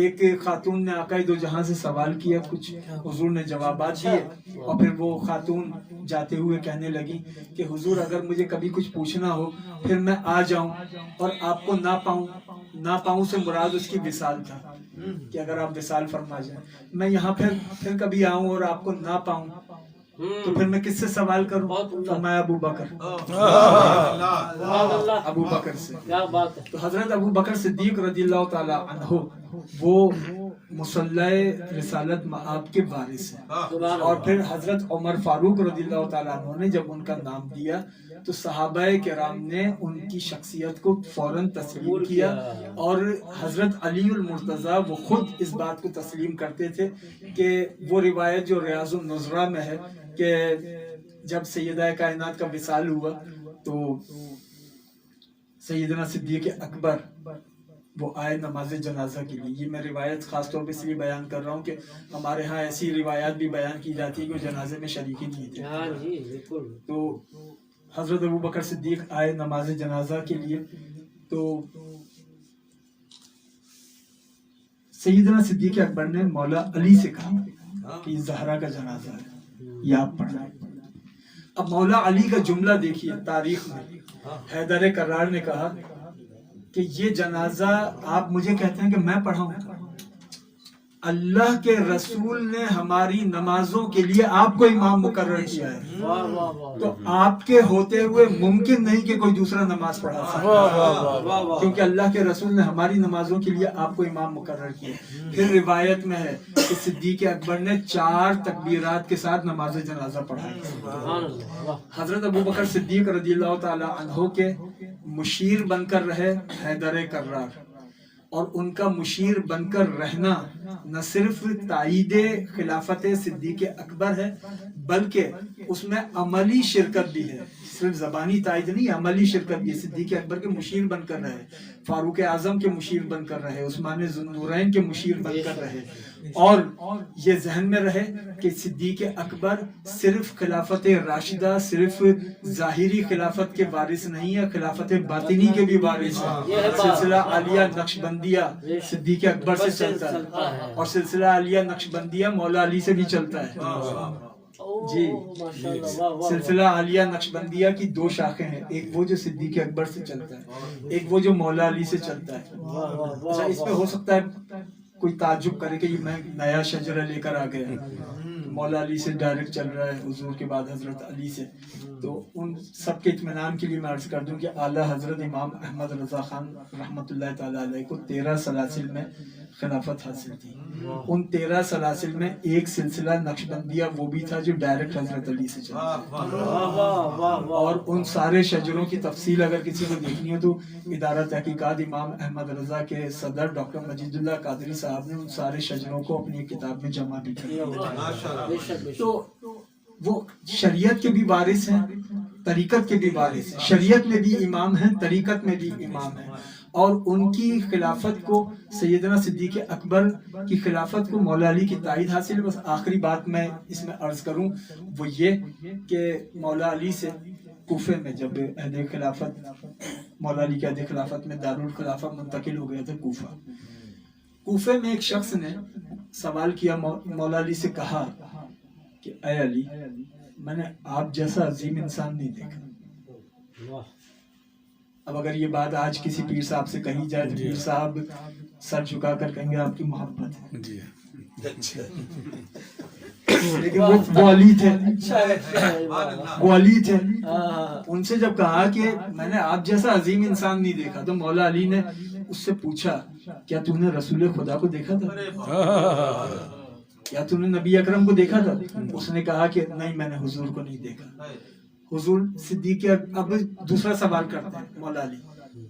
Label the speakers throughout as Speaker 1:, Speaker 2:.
Speaker 1: ایک خاتون نے آقا دو جہاں سے سوال کیا، کچھ حضور نے جوابات دیے، اور پھر وہ خاتون جاتے ہوئے کہنے لگی کہ حضور اگر مجھے کبھی کچھ پوچھنا ہو پھر میں آ جاؤں اور آپ کو نہ پاؤں سے مراد اس کی وصال تھا کہ اگر آپ وصال فرما جائیں، میں یہاں پھر کبھی آؤں اور آپ کو نہ پاؤں تو پھر میں کس سے سوال کروں؟ فرمایا ابو بکر، ابو بکر سے۔ تو حضرت ابو بکر صدیق رضی اللہ تعالی عنہ وہ مصلح رسالت مآب کے وارث ہیں، اور پھر حضرت عمر فاروق رضی اللہ تعالیٰ عنہ نے جب ان کا نام دیا تو صحابہ کرام نے ان کی شخصیت کو فوراً تسلیم کیا، اور حضرت علی المرتضیٰ وہ خود اس بات کو تسلیم کرتے تھے کہ وہ روایت جو ریاض النظرہ میں ہے کہ جب سیدہ کائنات کا وصال ہوا تو سیدنا صدیق اکبر وہ آئے نماز جنازہ کے لیے۔ یہ میں روایت خاص طور پہ اس لیے بیان کر رہا ہوں کہ ہمارے ہاں ایسی روایات بھی بیان کی جاتی ہے کہ وہ جنازے میں شریک ہی نہیں تھے۔ تو حضرت ابو بکر صدیق آئے نماز جنازہ کے لیے، تو سیدنا صدیق اکبر نے مولا علی سے کہا کہ زہرا کا جنازہ ہے، یہ آپ پڑھائیں۔ اب مولا علی کا جملہ دیکھیے، تاریخ میں حیدر کرار نے کہا کہ یہ جنازہ آپ مجھے کہتے ہیں کہ میں پڑھاؤں؟ اللہ کے رسول نے ہماری نمازوں کے لیے آپ کو امام مقرر کیا ہے، تو آپ کے ہوتے ہوئے ممکن نہیں کہ کوئی دوسرا نماز پڑھا سکے، کیونکہ اللہ کے رسول نے ہماری نمازوں کے لیے آپ کو امام مقرر کیا۔ پھر روایت میں ہے کہ صدیق اکبر نے 4 تکبیرات کے ساتھ نماز جنازہ پڑھائی۔ حضرت ابو بکر صدیق رضی اللہ تعالی عنہ کے مشیر بن کر رہے حیدر کرار، اور ان کا مشیر بن کر رہنا نہ صرف تائید خلافت صدیق اکبر ہے بلکہ اس میں عملی شرکت بھی ہے، صرف زبانی تائید نہیں، عملی شرکت بھی ہے۔ صدیق اکبر کے مشیر بن کر رہے، فاروق اعظم کے مشیر بن کر رہے، عثمان ذو النورین کے مشیر بن کر رہے، اور یہ ذہن میں رہے کہ صدیق اکبر صرف خلافت راشدہ، صرف ظاہری خلافت کے وارث نہیں ہے، خلافت باطنی کے بھی وارث ہیں۔ سلسلہ عالیہ نقشبندیہ صدیق اکبر سے چلتا ہے، اور سلسلہ عالیہ نقشبندیہ مولا علی سے بھی چلتا ہے۔ جی، سلسلہ عالیہ نقشبندیہ کی 2 شاخیں ہیں، ایک وہ جو صدیق اکبر سے چلتا ہے، ایک وہ جو مولا علی سے چلتا ہے۔ اچھا، اس میں ہو سکتا ہے کوئی تعجب کرے کہ یہ میں نیا شجرہ لے کر آ گیا، مولا علی سے ڈائریکٹ چل رہا ہے، حضور کے بعد حضرت علی سے۔ تو ان سب کے اطمینان کے لیے میں عرض کر دوں کہ اعلیٰ حضرت امام احمد رضا خان رحمۃ اللہ تعالیٰ علیہ کو 13 سلاسل میں خلافت حاصل تھی۔ ان 13 سلاسل میں ایک سلسلہ نقشبندیہ وہ بھی تھا جو ڈائریکٹ حضرت علی سے چلا، اور ان سارے شجروں کی تفصیل اگر کسی کو دیکھنی ہو تو ادارہ تحقیقات امام احمد رضا کے صدر ڈاکٹر مجید اللہ قادری صاحب نے ان سارے شجروں کو اپنی کتاب میں جمع بھی کیا۔ تو وہ شریعت کے بھی وارث ہیں، طریقت کے بھی وارث ہیں، شریعت میں بھی امام ہیں، طریقت میں بھی امام ہیں، اور ان کی خلافت کو، سیدنا صدیق اکبر کی خلافت کو مولا علی کی تائید حاصل ہے۔ بس آخری بات میں اس میں عرض کروں وہ یہ کہ مولا علی سے کوفے میں جب عہد خلافت، مولا علی کے عہد خلافت میں دارالخلافہ منتقل ہو گیا تھا کوفے میں ایک شخص نے سوال کیا، مولا علی سے کہا کہ اے علی، میں نے آپ جیسا عظیم انسان نہیں دیکھا۔ اب اگر یہ بات آج کسی پیر صاحب سے کہی جائے تو پیر صاحب سر جھکا کر کہیں گے آپ کی محبت ہے، لیکن وہ علی تھے، وہ علی تھے۔ ان سے جب کہا کہ میں نے آپ جیسا عظیم انسان نہیں دیکھا تو مولا علی نے اس سے پوچھا کیا تم نے رسول خدا کو دیکھا تھا؟ کیا تم نے نبی اکرم کو دیکھا تھا؟ اس نے کہا کہ نہیں، میں نے حضور کو نہیں دیکھا۔ حضور صدیق، اب دوسرا سوال کرتے ہیں مولا علی،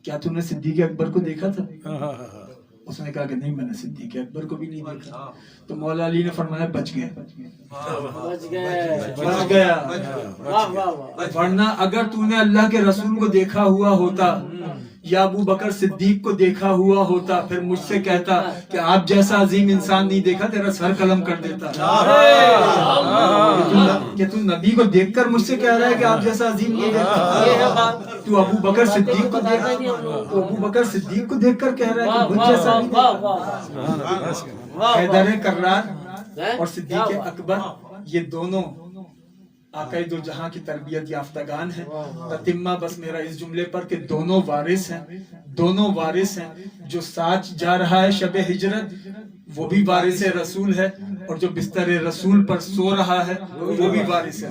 Speaker 1: کیا تم نے صدیق اکبر کو دیکھا تھا؟ اس نے کہا کہ نہیں، میں نے صدیق اکبر کو بھی نہیں دیکھا۔ تو مولا علی نے فرمایا بچ گیا، بچ گیا، ورنہ اگر تو نے اللہ کے رسول کو دیکھا ہوا ہوتا یا ابو بکر صدیق کو دیکھا ہوا ہوتا پھر مجھ سے کہتا کہ آپ جیسا عظیم انسان نہیں دیکھا، تیرا سر قلم کر دیتا۔ کہ تو نبی کو دیکھ کر مجھ سے کہہ رہا ہے کہ آپ جیسا عظیم نہیں دیکھا، تو ابو بکر صدیق کو دیکھ کر کہہ رہا ہے کہ مجھ جیسا نہیں دیکھا۔ حیدر کرار اور صدیق اکبر یہ دونوں آقا دو جہاں کی تربیت یافتگان ہیں۔ تتمہ بس میرا اس جملے پر کہ دونوں وارث ہیں، جو ساتھ جا رہا ہے شب ہجرت وہ بھی وارث رسول ہے، اور جو بستر رسول پر سو رہا ہے وہ بھی وارث ہے۔